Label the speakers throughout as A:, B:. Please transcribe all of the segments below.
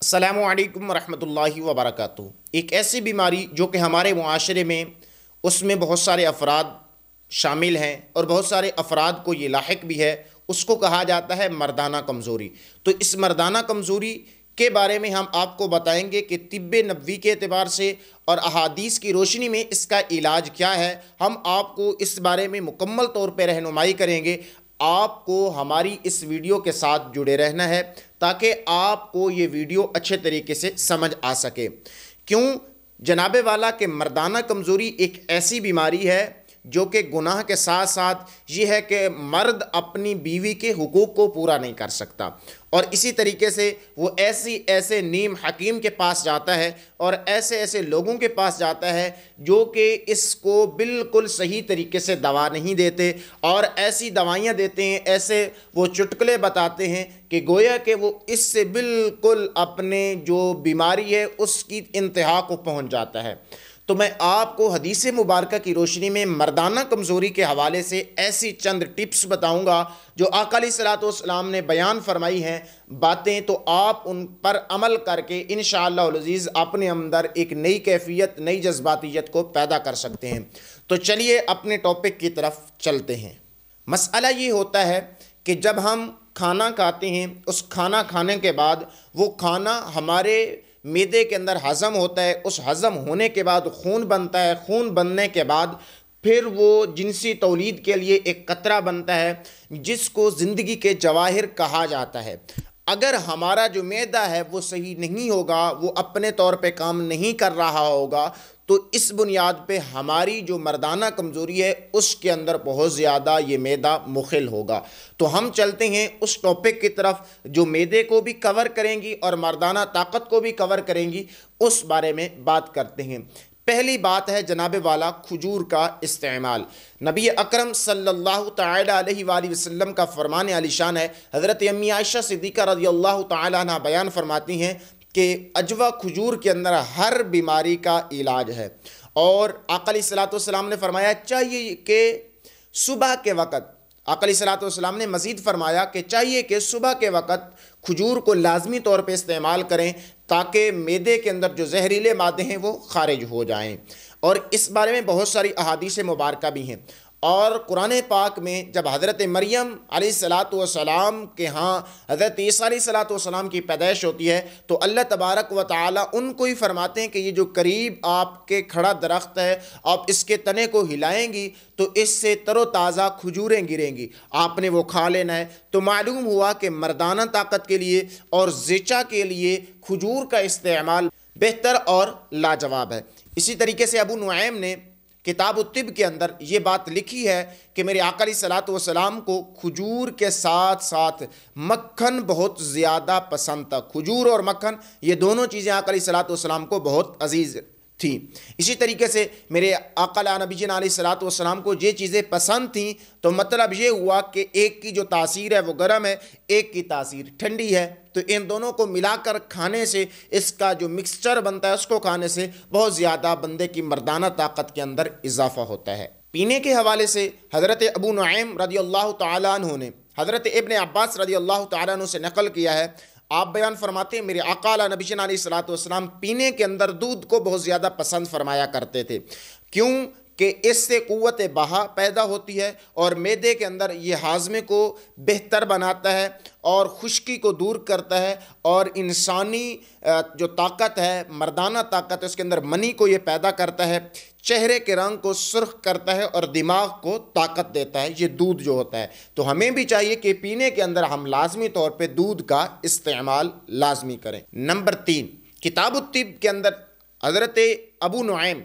A: السلام علیکم ورحمۃ اللہ وبرکاتہ۔ ایک ایسی بیماری جو کہ ہمارے معاشرے میں اس میں بہت سارے افراد شامل ہیں اور بہت سارے افراد کو یہ لاحق بھی ہے، اس کو کہا جاتا ہے مردانہ کمزوری۔ تو اس مردانہ کمزوری کے بارے میں ہم آپ کو بتائیں گے کہ طب نبوی کے اعتبار سے اور احادیث کی روشنی میں اس کا علاج کیا ہے۔ ہم آپ کو اس بارے میں مکمل طور پہ رہنمائی کریں گے۔ آپ کو ہماری اس ویڈیو کے ساتھ جڑے رہنا ہے تاکہ آپ کو یہ ویڈیو اچھے طریقے سے سمجھ آ سکے۔ کیوں جناب والا کہ مردانہ کمزوری ایک ایسی بیماری ہے جو کہ گناہ کے ساتھ ساتھ یہ ہے کہ مرد اپنی بیوی کے حقوق کو پورا نہیں کر سکتا، اور اسی طریقے سے وہ ایسے نیم حکیم کے پاس جاتا ہے اور ایسے لوگوں کے پاس جاتا ہے جو کہ اس کو بالکل صحیح طریقے سے دوا نہیں دیتے، اور ایسی دوائیاں دیتے ہیں، ایسے وہ چٹکلے بتاتے ہیں کہ گویا کہ وہ اس سے بالکل اپنے جو بیماری ہے اس کی انتہا کو پہنچ جاتا ہے۔ تو میں آپ کو حدیث مبارکہ کی روشنی میں مردانہ کمزوری کے حوالے سے ایسی چند ٹپس بتاؤں گا جو آقا علیہ الصلوۃ والسلام نے بیان فرمائی ہیں باتیں، تو آپ ان پر عمل کر کے انشاءاللہ العزیز اپنے اندر ایک نئی کیفیت، نئی جذباتیت کو پیدا کر سکتے ہیں۔ تو چلیے اپنے ٹاپک کی طرف چلتے ہیں۔ مسئلہ یہ ہوتا ہے کہ جب ہم کھانا کھاتے ہیں، اس کھانا کھانے کے بعد وہ کھانا ہمارے معدے کے اندر ہضم ہوتا ہے، اس ہضم ہونے کے بعد خون بنتا ہے، خون بننے کے بعد پھر وہ جنسی تولید کے لیے ایک قطرہ بنتا ہے جس کو زندگی کے جواہر کہا جاتا ہے۔ اگر ہمارا جو معدہ ہے وہ صحیح نہیں ہوگا، وہ اپنے طور پہ کام نہیں کر رہا ہوگا، تو اس بنیاد پہ ہماری جو مردانہ کمزوری ہے اس کے اندر بہت زیادہ یہ معدہ مخل ہوگا۔ تو ہم چلتے ہیں اس ٹاپک کی طرف جو معدے کو بھی کور کریں گی اور مردانہ طاقت کو بھی کور کریں گی، اس بارے میں بات کرتے ہیں۔ پہلی بات ہے جناب والا کھجور کا استعمال۔ نبی اکرم صلی اللہ تعالی علیہ وآلہ وسلم کا فرمان عالی شان ہے۔ حضرت امی عائشہ صدیقہ رضی اللہ تعالی عنہ بیان فرماتی ہیں کہ عجوہ کھجور کے اندر ہر بیماری کا علاج ہے، اور آقا علیہ الصلوۃ والسلام نے فرمایا چاہیے کہ صبح کے وقت، آقا علیہ الصلوۃ والسلام نے مزید فرمایا کہ چاہیے کہ صبح کے وقت کھجور کو لازمی طور پہ استعمال کریں تاکہ معدے کے اندر جو زہریلے مادے ہیں وہ خارج ہو جائیں، اور اس بارے میں بہت ساری احادیث مبارکہ بھی ہیں۔ اور قرآن پاک میں جب حضرت مریم علیہ الصلوۃ والسلام کے ہاں حضرت عیسیٰ علیہ الصلوۃ والسلام کی پیدائش ہوتی ہے تو اللہ تبارک و تعالی ان کو ہی فرماتے ہیں کہ یہ جو قریب آپ کے کھڑا درخت ہے، آپ اس کے تنے کو ہلائیں گی تو اس سے تر و تازہ کھجوریں گریں گی، آپ نے وہ کھا لینا ہے۔ تو معلوم ہوا کہ مردانہ طاقت کے لیے اور زچا کے لیے کھجور کا استعمال بہتر اور لاجواب ہے۔ اسی طریقے سے ابو نعیم نے کتاب الطب کے اندر یہ بات لکھی ہے کہ میرے آقا علیہ الصلوۃ والسلام کو کھجور کے ساتھ ساتھ مکھن بہت زیادہ پسند تھا۔ کھجور اور مکھن یہ دونوں چیزیں آقا علیہ الصلوۃ والسلام کو بہت عزیز تھیں۔ اسی طریقے سے میرے آقا نبی جی علیہ الصلوۃ والسلام کو یہ چیزیں پسند تھیں، تو مطلب یہ ہوا کہ ایک کی جو تاثیر ہے وہ گرم ہے، ایک کی تاثیر ٹھنڈی ہے، تو ان دونوں کو ملا کر کھانے سے اس کا جو مکسچر بنتا ہے اس کو کھانے سے بہت زیادہ بندے کی مردانہ طاقت کے اندر اضافہ ہوتا ہے۔ پینے کے حوالے سے حضرت ابو نعیم رضی اللہ تعالیٰ عنہ نے حضرت ابن عباس رضی اللہ تعالیٰ عنہ سے نقل کیا ہے، آپ بیان فرماتے ہیں میرے آقا نبی علیہ الصلوۃ والسلام پینے کے اندر دودھ کو بہت زیادہ پسند فرمایا کرتے تھے۔ کیوں کہ اس سے قوت بہا پیدا ہوتی ہے اور معدے کے اندر یہ ہاضمے کو بہتر بناتا ہے اور خشکی کو دور کرتا ہے، اور انسانی جو طاقت ہے، مردانہ طاقت ہے، اس کے اندر منی کو یہ پیدا کرتا ہے، چہرے کے رنگ کو سرخ کرتا ہے اور دماغ کو طاقت دیتا ہے، یہ دودھ جو ہوتا ہے۔ تو ہمیں بھی چاہیے کہ پینے کے اندر ہم لازمی طور پہ دودھ کا استعمال لازمی کریں۔ نمبر 3، کتاب الطب کے اندر حضرت ابو نعیم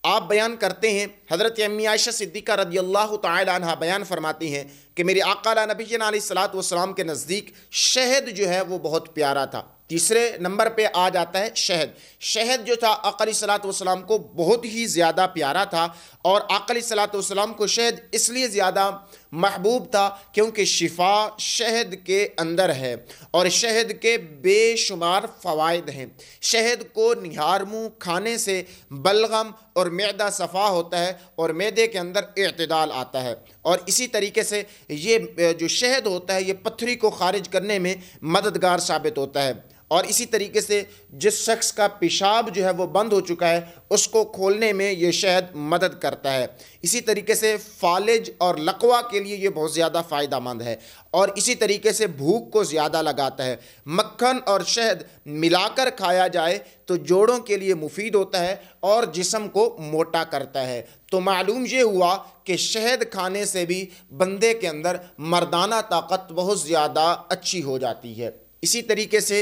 A: آپ بیان کرتے ہیں، حضرت امی عائشہ صدیقہ رضی اللہ تعالی عنہ بیان فرماتی ہیں کہ میرے آقا نبی علیہ الصلوۃ والسلام کے نزدیک شہد جو ہے وہ بہت پیارا تھا۔ تیسرے نمبر پہ آ جاتا ہے شہد۔ شہد جو تھا آقا علیہ الصلوۃ والسلام کو بہت ہی زیادہ پیارا تھا، اور آقا علیہ الصلوۃ والسلام کو شہد اس لیے زیادہ محبوب تھا کیونکہ شفا شہد کے اندر ہے، اور شہد کے بے شمار فوائد ہیں۔ شہد کو نہار منہ کھانے سے بلغم اور معدہ صفا ہوتا ہے اور معدے کے اندر اعتدال آتا ہے، اور اسی طریقے سے یہ جو شہد ہوتا ہے یہ پتھری کو خارج کرنے میں مددگار ثابت ہوتا ہے۔ اور اسی طریقے سے جس شخص کا پیشاب جو ہے وہ بند ہو چکا ہے اس کو کھولنے میں یہ شہد مدد کرتا ہے۔ اسی طریقے سے فالج اور لقوا کے لیے یہ بہت زیادہ فائدہ مند ہے، اور اسی طریقے سے بھوک کو زیادہ لگاتا ہے۔ مکھن اور شہد ملا کر کھایا جائے تو جوڑوں کے لیے مفید ہوتا ہے اور جسم کو موٹا کرتا ہے۔ تو معلوم یہ ہوا کہ شہد کھانے سے بھی بندے کے اندر مردانہ طاقت بہت زیادہ اچھی ہو جاتی ہے۔ اسی طریقے سے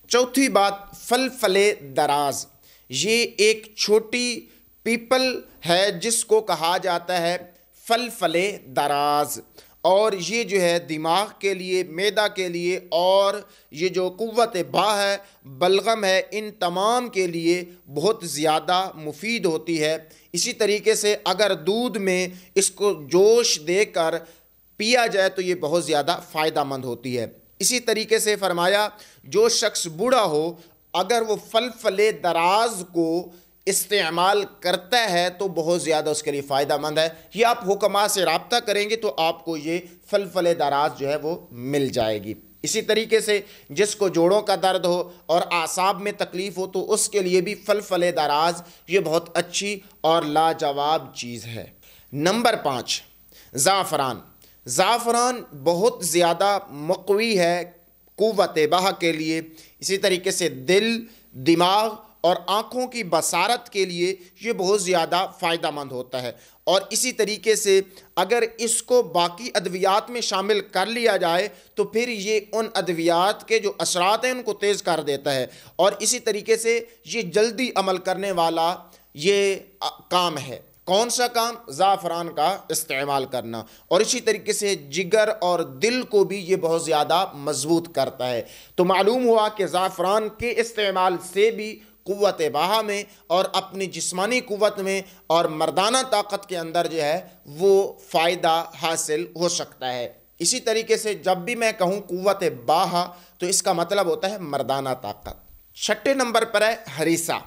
A: چوتھی بات، فلفل دراز، یہ ایک چھوٹی پیپل ہے جس کو کہا جاتا ہے فلفل دراز، اور یہ جو ہے دماغ کے لیے، معدہ کے لیے، اور یہ جو قوت باہ ہے، بلغم ہے، ان تمام کے لیے بہت زیادہ مفید ہوتی ہے۔ اسی طریقے سے اگر دودھ میں اس کو جوش دے کر پیا جائے تو یہ بہت زیادہ فائدہ مند ہوتی ہے۔ اسی طریقے سے فرمایا جو شخص بوڑھا ہو اگر وہ فلفل دراز کو استعمال کرتا ہے تو بہت زیادہ اس کے لیے فائدہ مند ہے۔ یہ آپ حکماء سے رابطہ کریں گے تو آپ کو یہ فلفل دراز جو ہے وہ مل جائے گی۔ اسی طریقے سے جس کو جوڑوں کا درد ہو اور اعصاب میں تکلیف ہو تو اس کے لیے بھی فلفل دراز یہ بہت اچھی اور لاجواب چیز ہے۔ نمبر 5، زعفران۔ زعفران بہت زیادہ مقوی ہے قوت باہ کے لیے، اسی طریقے سے دل، دماغ اور آنکھوں کی بصارت کے لیے یہ بہت زیادہ فائدہ مند ہوتا ہے، اور اسی طریقے سے اگر اس کو باقی ادویات میں شامل کر لیا جائے تو پھر یہ ان ادویات کے جو اثرات ہیں ان کو تیز کر دیتا ہے، اور اسی طریقے سے یہ جلدی عمل کرنے والا یہ کام ہے۔ کون سا کام؟ زعفران کا استعمال کرنا، اور اسی طریقے سے جگر اور دل کو بھی یہ بہت زیادہ مضبوط کرتا ہے۔ تو معلوم ہوا کہ زعفران کے استعمال سے بھی قوت باہ میں اور اپنی جسمانی قوت میں اور مردانہ طاقت کے اندر جو ہے وہ فائدہ حاصل ہو سکتا ہے۔ اسی طریقے سے جب بھی میں کہوں قوت باہ تو اس کا مطلب ہوتا ہے مردانہ طاقت۔ 6 نمبر پر ہے ہریسہ۔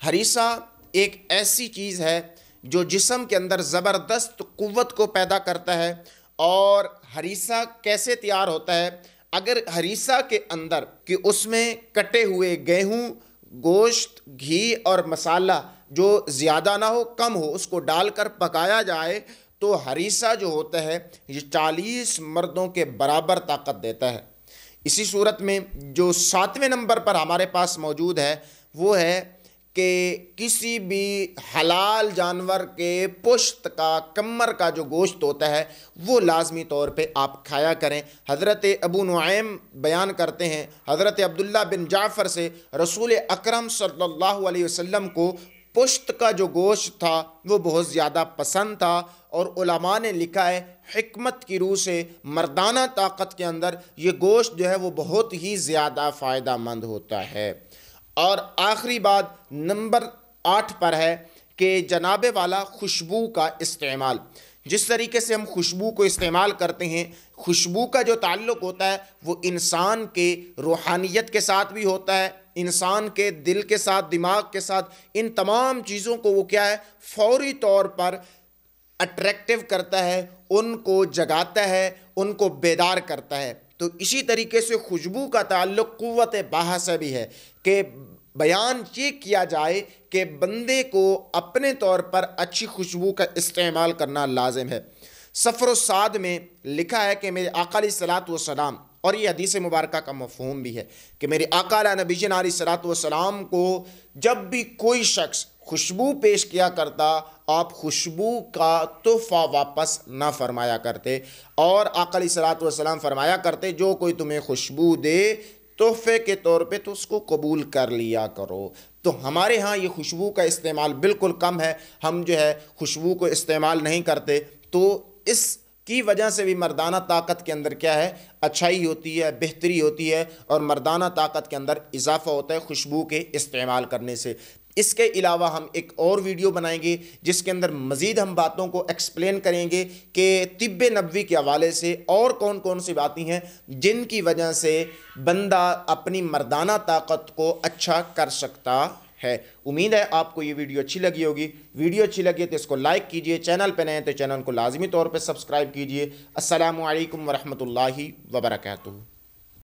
A: ہریسہ ایک ایسی چیز ہے جو جسم کے اندر زبردست قوت کو پیدا کرتا ہے، اور ہریسہ کیسے تیار ہوتا ہے؟ اگر ہریسہ کے اندر کہ اس میں کٹے ہوئے گیہوں، گوشت، گھی اور مسالہ جو زیادہ نہ ہو کم ہو اس کو ڈال کر پکایا جائے تو ہریسہ جو ہوتا ہے یہ 40 مردوں کے برابر طاقت دیتا ہے۔ اسی صورت میں جو 7ویں نمبر پر ہمارے پاس موجود ہے وہ ہے کہ کسی بھی حلال جانور کے پشت کا، کمر کا جو گوشت ہوتا ہے وہ لازمی طور پہ آپ کھایا کریں۔ حضرت ابو نعیم بیان کرتے ہیں حضرت عبداللہ بن جعفر سے، رسول اکرم صلی اللہ علیہ وسلم کو پشت کا جو گوشت تھا وہ بہت زیادہ پسند تھا، اور علماء نے لکھا ہے حکمت کی روح سے مردانہ طاقت کے اندر یہ گوشت جو ہے وہ بہت ہی زیادہ فائدہ مند ہوتا ہے۔ اور آخری بات نمبر 8 پر ہے کہ جناب والا خوشبو کا استعمال۔ جس طریقے سے ہم خوشبو کو استعمال کرتے ہیں، خوشبو کا جو تعلق ہوتا ہے وہ انسان کے روحانیت کے ساتھ بھی ہوتا ہے، انسان کے دل کے ساتھ، دماغ کے ساتھ، ان تمام چیزوں کو وہ کیا ہے فوری طور پر اٹریکٹیو کرتا ہے، ان کو جگاتا ہے، ان کو بیدار کرتا ہے۔ تو اسی طریقے سے خوشبو کا تعلق قوت باہ سے بھی ہے کہ بیان یہ کیا جائے کہ بندے کو اپنے طور پر اچھی خوشبو کا استعمال کرنا لازم ہے۔ سفر السعد میں لکھا ہے کہ میرے آقا علیہ الصلوۃ والسلام، اور یہ حدیث مبارکہ کا مفہوم بھی ہے کہ میرے آقا نبی جنا علیہ الصلوۃ والسلام کو جب بھی کوئی شخص خوشبو پیش کیا کرتا آپ خوشبو کا تحفہ واپس نہ فرمایا کرتے، اور آقا علیہ الصلوۃ والسلام فرمایا کرتے جو کوئی تمہیں خوشبو دے تحفے کے طور پہ تو اس کو قبول کر لیا کرو۔ تو ہمارے ہاں یہ خوشبو کا استعمال بالکل کم ہے، ہم جو ہے خوشبو کو استعمال نہیں کرتے، تو اس کی وجہ سے بھی مردانہ طاقت کے اندر کیا ہے اچھائی ہوتی ہے، بہتری ہوتی ہے، اور مردانہ طاقت کے اندر اضافہ ہوتا ہے خوشبو کے استعمال کرنے سے۔ اس کے علاوہ ہم ایک اور ویڈیو بنائیں گے جس کے اندر مزید ہم باتوں کو ایکسپلین کریں گے کہ طب نبوی کے حوالے سے اور کون کون سی باتیں ہیں جن کی وجہ سے بندہ اپنی مردانہ طاقت کو اچھا کر سکتا ہے۔ امید ہے آپ کو یہ ویڈیو اچھی لگی ہوگی۔ ویڈیو اچھی لگی تو اس کو لائک کیجئے، چینل پہ نئے تو چینل کو لازمی طور پہ سبسکرائب کیجئے۔ السلام علیکم ورحمۃ اللہ وبرکاتہ۔